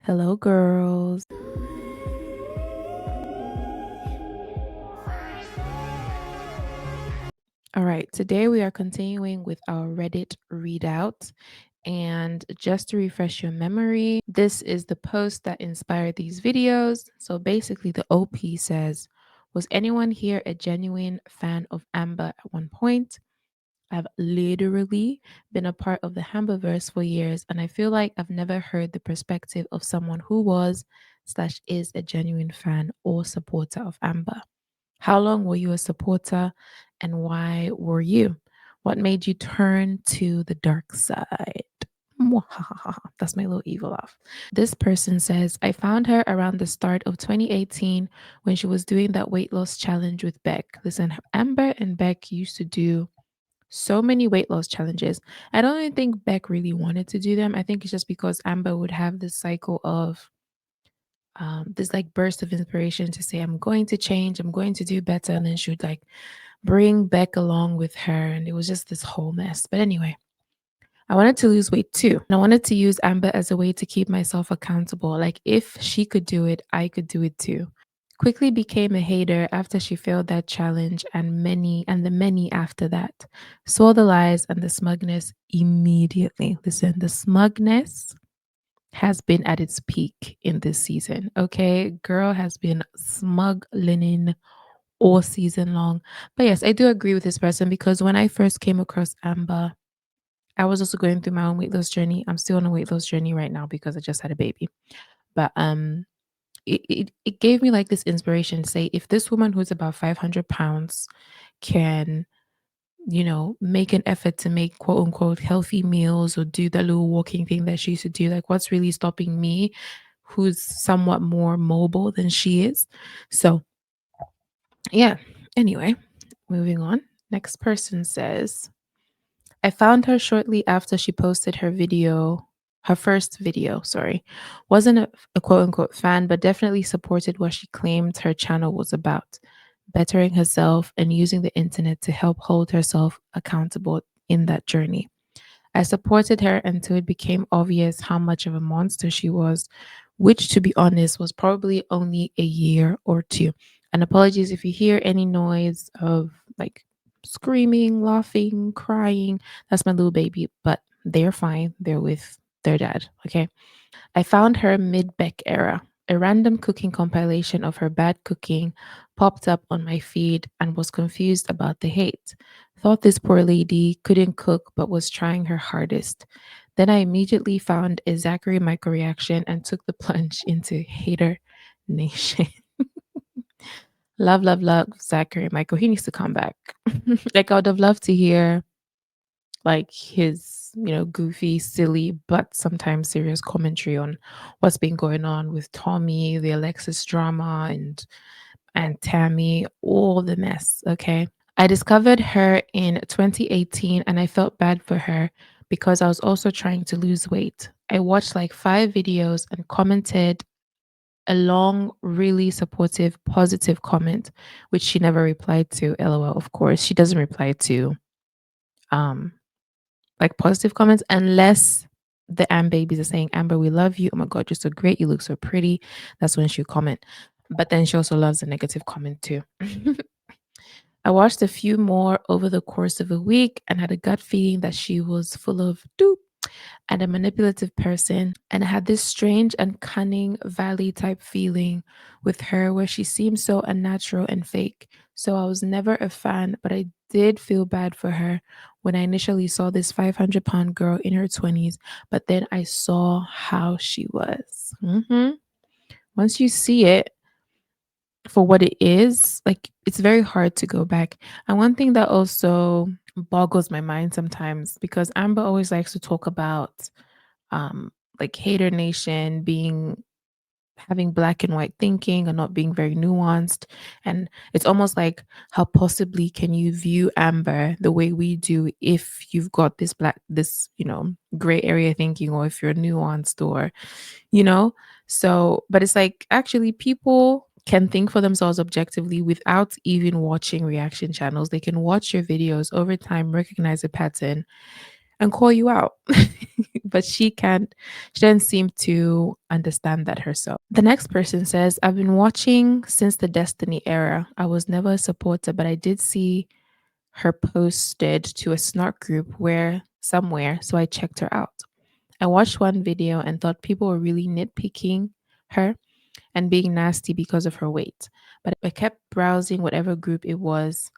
Hello, girls. All right, today we are continuing with our Reddit readout. And just to refresh your memory, this is the post that inspired these videos. So basically, the OP says, was anyone here a genuine fan of Amber at one point? I've literally been a part of the Amberverse for years, and I feel like I've never heard the perspective of someone who was slash is a genuine fan or supporter of Amber. How long were you a supporter and why were you? What made you turn to the dark side? Mwahaha. That's my little evil laugh. This person says, I found her around the start of 2018 when she was doing that weight loss challenge with Beck. Listen, Amber and Beck used to do so many weight loss challenges. I don't even think Beck really wanted to do them. I think it's just because Amber would have this cycle of this like burst of inspiration to say, I'm going to change, I'm going to do better. And then she would like bring Beck along with her. And it was just this whole mess. But anyway, I wanted to lose weight too. And I wanted to use Amber as a way to keep myself accountable. Like if she could do it, I could do it too. Quickly became a hater after she failed that challenge and the many after that. Saw the lies and the smugness immediately. Listen, the smugness has been at its peak in this season. Okay. Girl has been smug linen all season long. But yes, I do agree with this person because when I first came across Amber, I was also going through my own weight loss journey. I'm still on a weight loss journey right now because I just had a baby. But it gave me like this inspiration to say if this woman who's about 500 pounds can make an effort to make quote unquote healthy meals or do the little walking thing that she used to do. Like, what's really stopping me, who's somewhat more mobile than she is? So, yeah. Anyway, moving on. Next person says, I found her shortly after she posted her first video, sorry. Wasn't a quote unquote fan, but definitely supported what she claimed her channel was about, bettering herself and using the internet to help hold herself accountable in that journey. I supported her until it became obvious how much of a monster she was, which, to be honest, was probably only a year or two. And apologies if you hear any noise of like screaming, laughing, crying. That's my little baby, but they're fine. They're with their dad. Okay. I found her mid Beck era. A random cooking compilation of her bad cooking popped up on my feed and was confused about the hate. Thought this poor lady couldn't cook but was trying her hardest. Then I immediately found a Zachary micro reaction and took the plunge into hater nation. Love, love, love Zachary Michael. He needs to come back. Like I would have loved to hear like his, goofy, silly, but sometimes serious commentary on what's been going on with Tommy, the Alexis drama, and Tammy, all the mess. Okay. I discovered her in 2018 and I felt bad for her because I was also trying to lose weight. I watched like 5 videos and commented a long, really supportive, positive comment, which she never replied to. LOL, of course. She doesn't reply to um like positive comments unless the Am babies are saying, Amber, we love you. Oh my God, you're so great. You look so pretty. That's when she'll comment. But then she also loves a negative comment too. I watched a few more over the course of a week and had a gut feeling that she was full of doop and a manipulative person. And I had this strange and cunning valley type feeling with her where she seemed so unnatural and fake. So I was never a fan, but I did feel bad for her when I initially saw this 500-pound girl in her 20s. But then I saw how she was. Once you see it, for what it is, like it's very hard to go back. And one thing that also boggles my mind sometimes because Amber always likes to talk about um like hater nation being having black and white thinking and not being very nuanced, and it's almost like how possibly can you view Amber the way we do if you've got this gray area thinking, or if you're nuanced, or you know so but it's like actually people can think for themselves objectively without even watching reaction channels. They can watch your videos over time, recognize a pattern, and call you out. But she doesn't seem to understand that herself. The next person says, I've been watching since the Destiny era. I was never a supporter, but I did see her posted to a snark group where somewhere, so I checked her out. I watched one video and thought people were really nitpicking her and being nasty because of her weight. But I kept browsing whatever group it was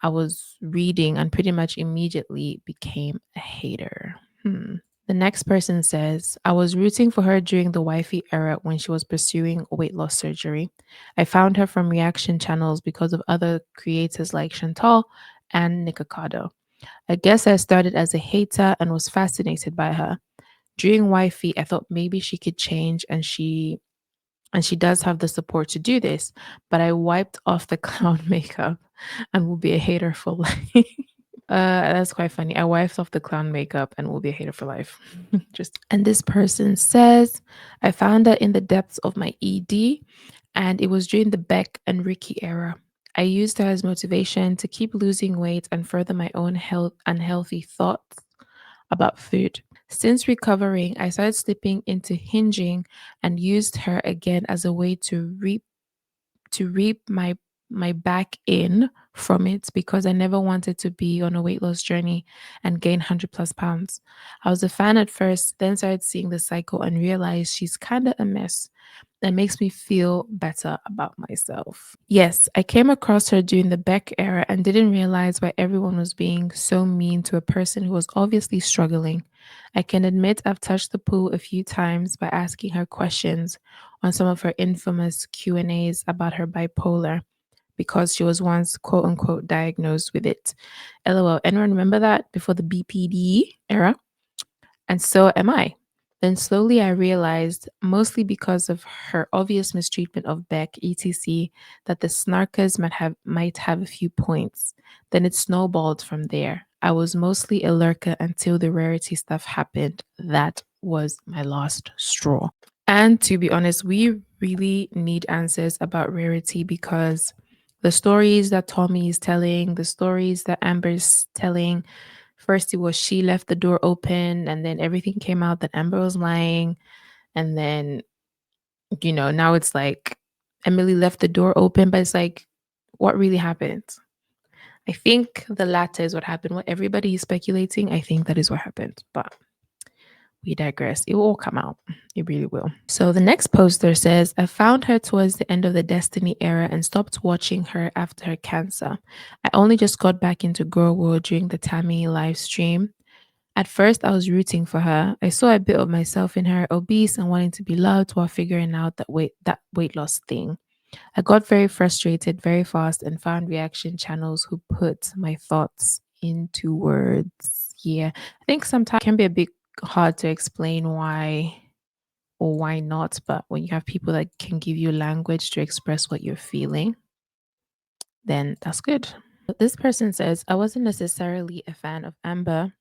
I was reading and pretty much immediately became a hater. The next person says, I was rooting for her during the wifey era when she was pursuing weight loss surgery. I found her from reaction channels because of other creators like Chantal and Nikocado. I guess I started as a hater and was fascinated by her. During wifey, I thought maybe she could change and she does have the support to do this, but I wiped off the clown makeup and will be a hater for life. That's quite funny. I wiped off the clown makeup and will be a hater for life. Just and this person says, I found her in the depths of my ED, and it was during the Beck and Ricky era. I used her as motivation to keep losing weight and further my own health unhealthy thoughts about food. Since recovering, I started slipping into hinging and used her again as a way to reap my back in from it because I never wanted to be on a weight loss journey and gain 100 plus pounds. I was a fan at first, then started seeing the cycle and realized she's kind of a mess. That makes me feel better about myself. Yes, I came across her during the Beck era and didn't realize why everyone was being so mean to a person who was obviously struggling. I can admit I've touched the pool a few times by asking her questions on some of her infamous Q&As about her bipolar because she was once quote unquote diagnosed with it. LOL. Anyone remember that before the BPD era? And so am I. Then slowly I realized, mostly because of her obvious mistreatment of Beck, etc., that the snarkers might have a few points. Then it snowballed from there. I was mostly a lurker until the rarity stuff happened. That was my last straw. And to be honest, we really need answers about rarity because the stories that Tommy is telling, the stories that Amber's telling, first it was she left the door open and then everything came out that Amber was lying. And then, now it's like Emily left the door open, but it's like, what really happened? I think the latter is what happened. What everybody is speculating, I think that is what happened. But we digress. It will all come out. It really will. So the next poster says, I found her towards the end of the Destiny era and stopped watching her after her cancer. I only just got back into Girl World during the Tammy live stream. At first, I was rooting for her. I saw a bit of myself in her, obese and wanting to be loved while figuring out that weight loss thing. I got very frustrated very fast and found reaction channels who put my thoughts into words. Yeah, I think sometimes it can be a bit hard to explain why or why not, but when you have people that can give you language to express what you're feeling, then that's good. This person says, I wasn't necessarily a fan of Amber,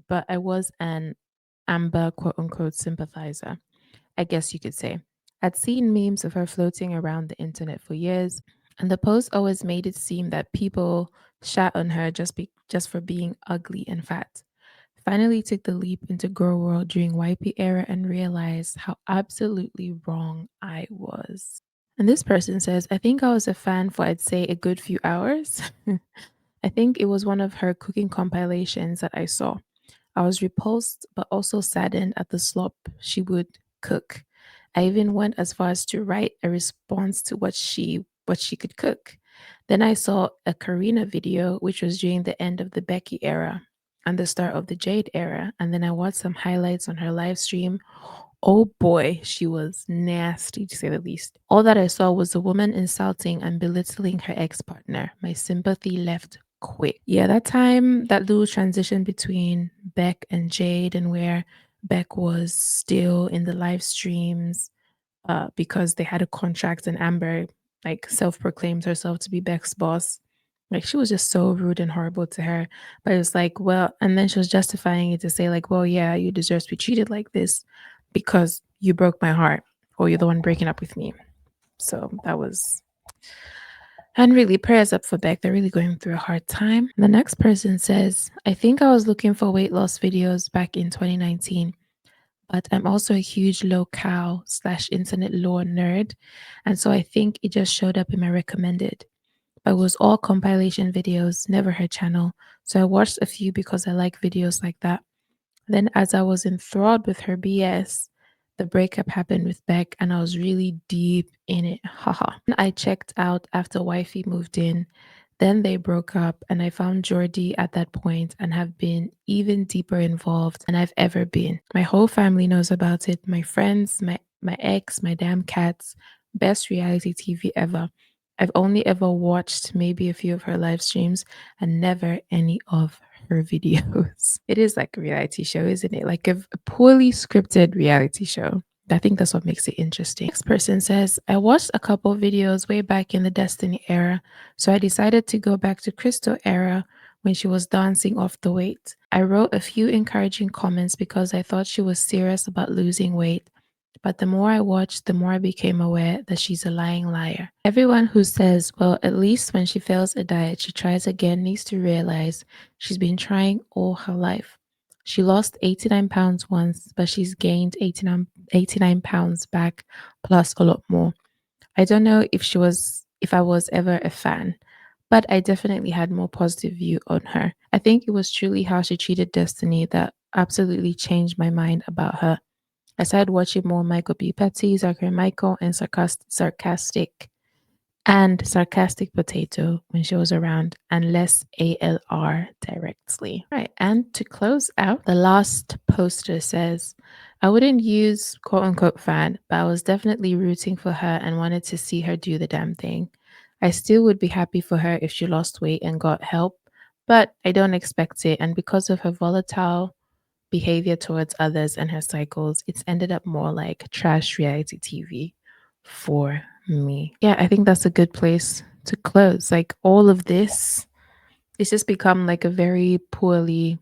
but I was an Amber quote unquote sympathizer, I guess you could say. I'd seen memes of her floating around the internet for years, and the post always made it seem that people shat on her just for being ugly and fat. Finally took the leap into girl world during YP era and realized how absolutely wrong I was. And this person says, I think I was a fan for I'd say a good few hours. I think it was one of her cooking compilations that I saw. I was repulsed, but also saddened at the slop she would cook. I even went as far as to write a response to what she could cook. Then I saw a Karina video, which was during the end of the Becky era and the start of the Jade era. And then I watched some highlights on her live stream. Oh boy, she was nasty to say the least. All that I saw was a woman insulting and belittling her ex partner. My sympathy left quick. Yeah, that time, that little transition between Beck and Jade, and where Beck was still in the live streams because they had a contract, and Amber like self proclaimed herself to be Beck's boss. Like she was just so rude and horrible to her. But it was like, well, and then she was justifying it to say, like, well, yeah, you deserve to be treated like this because you broke my heart or you're the one breaking up with me. So And really, prayers up for Beck. They're really going through a hard time. The next person says, I think I was looking for weight loss videos back in 2019, but I'm also a huge low-cal slash internet lore nerd. And so I think it just showed up in my recommended. But it was all compilation videos, never her channel. So I watched a few because I like videos like that. Then, as I was enthralled with her BS, the breakup happened with Beck, and I was really deep in it. Haha. I checked out after Wifey moved in. Then they broke up, and I found Jordy at that point and have been even deeper involved than I've ever been. My whole family knows about it, my friends, my ex, my damn cats. Best reality TV ever. I've only ever watched maybe a few of her live streams and never any of her videos. It is like a reality show, isn't it? Like a poorly scripted reality show. I think that's what makes it interesting. Next person says, I watched a couple videos way back in the Destiny era, so I decided to go back to Crystal era when she was dancing off the weight. I wrote a few encouraging comments because I thought she was serious about losing weight, but the more I watched, the more I became aware that she's a lying liar. Everyone who says, well, at least when she fails a diet, she tries again needs to realize she's been trying all her life. She lost 89 pounds once, but she's gained 89 pounds back, plus a lot more. I don't know if I was ever a fan, but I definitely had more positive view on her. I think it was truly how she treated Destiny that absolutely changed my mind about her. I started watching more Michael B. Petty, Zachary Michael, and sarcastic potato when she was around, and less ALR directly. Right, and to close out, the last poster says, I wouldn't use quote unquote fan, but I was definitely rooting for her and wanted to see her do the damn thing. I still would be happy for her if she lost weight and got help, but I don't expect it. And because of her volatile behavior towards others and her cycles, it's ended up more like trash reality TV for me. Yeah, I think that's a good place to close. Like all of this, it's just become like a very poorly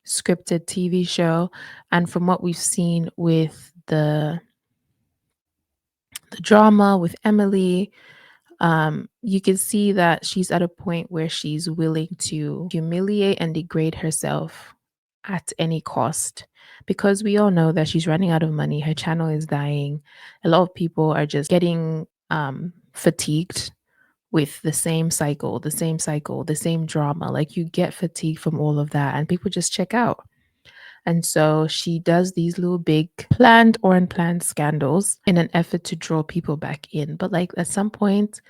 scripted TV show. And from what we've seen with the drama with Emily, you can see that she's at a point where she's willing to humiliate and degrade herself at any cost, because we all know that she's running out of money. Her channel is dying. A lot of people are just getting fatigued with the same drama. Like you get fatigued from all of that, and people just check out. And so she does these little big planned or unplanned scandals in an effort to draw people back in. But like at some point,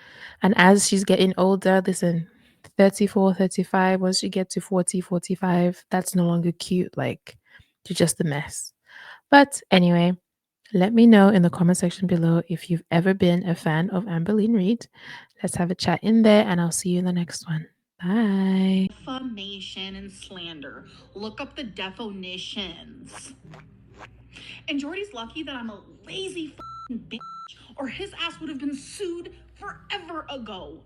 and as she's getting older, listen, 34, 35, once you get to 40, 45, that's no longer cute. Like you're just a mess. But anyway, let me know in the comment section below if you've ever been a fan of Amberlynn Reid. Let's have a chat in there, and I'll see you in the next one. Bye. Defamation and slander. Look up the definitions. And Jordy's lucky that I'm a lazy bitch, or his ass would have been sued forever ago.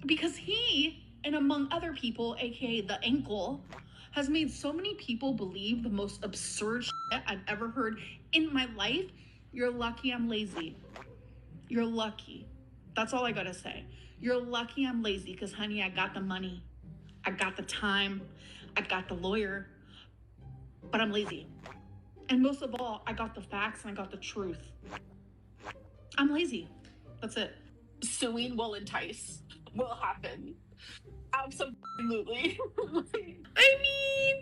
Because he, and among other people, aka the ankle, has made so many people believe the most absurd shit I've ever heard in my life. You're lucky I'm lazy. You're lucky. That's all I gotta say. You're lucky I'm lazy because, honey, I got the money. I got the time. I got the lawyer. But I'm lazy. And most of all, I got the facts and I got the truth. I'm lazy. That's it. Suing will entice. Will happen. Absolutely. I mean,